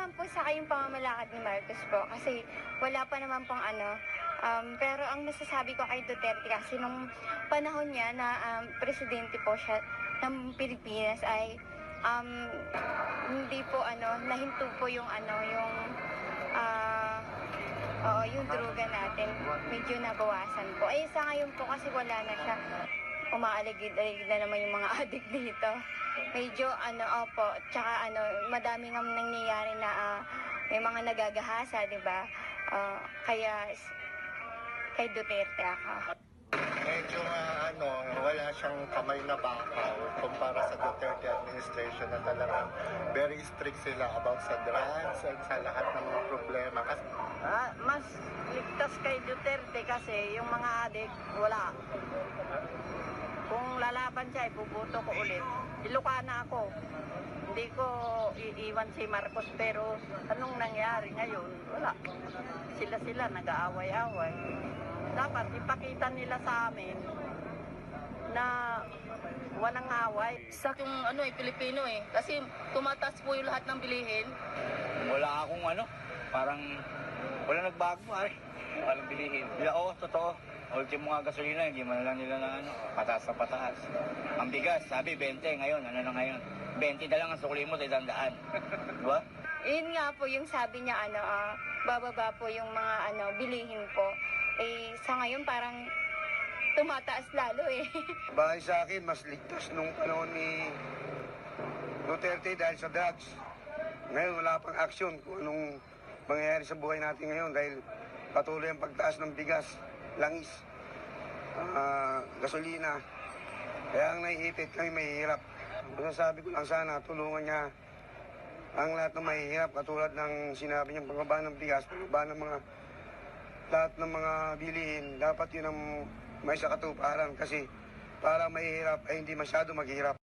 naman po sa kayong pamamalakad ni Marcos po kasi wala pa naman pong pero ang masasabi ko kay Duterte kasi nung panahon niya na presidente po siya ng Pilipinas ay hindi po nahinto po yung yung droga natin, medyo nabawasan po. Eh, sa ngayon po kasi wala na siya. Umaaligid-aligid na naman yung mga adik dito. Medyo, tsaka madami nga nangyayari na may mga nagagahasa, di ba? Kaya, kay Duterte ako. Medyo wala siyang kamay na bakaw kumpara sa Duterte administration na talagang very strict sila about sa drugs at sa lahat ng mga problema. Kasi mas ligtas kay Duterte kasi yung mga adik, wala. Kung lalaban siya, ibubuto ko ulit. Ilocana ako. Hindi ko iiwan si Marcos pero anong nangyari ngayon? Wala. Sila nag-aaway-away. Dapat ipakita nila sa amin na walang away. Sa yung Pilipino kasi tumataas po yung lahat ng bilihin. Wala akong parang wala nagbago walang bilihin. Oo, totoo. Ultimo nga gasolina, hindi man lang nila na pataas na pataas. Ang bigas, sabi 20, ngayon, na ngayon? 20 na lang ang sukli mo, 100. Diba? Yun nga po yung sabi niya, bababa po yung mga bilihin po. Eh, sa ngayon parang tumataas lalo eh. Bahay sa akin, mas ligtas nung panahon ni Duterte dahil sa drugs. Ngayon, wala pang aksyon kung anong mangyayari sa buhay natin ngayon dahil patuloy ang pagtaas ng bigas, langis, gasolina. Kaya ang naiipit kami mahihirap. Masasabi ko lang sana, tulungan niya ang lahat ng mahihirap katulad ng sinabi niyang pagbaba ng bigas, pagbaba ng lahat ng mga bilihin. Dapat yun ang may sa katuparan kasi para mahihirap ay hindi masyado maghihirap.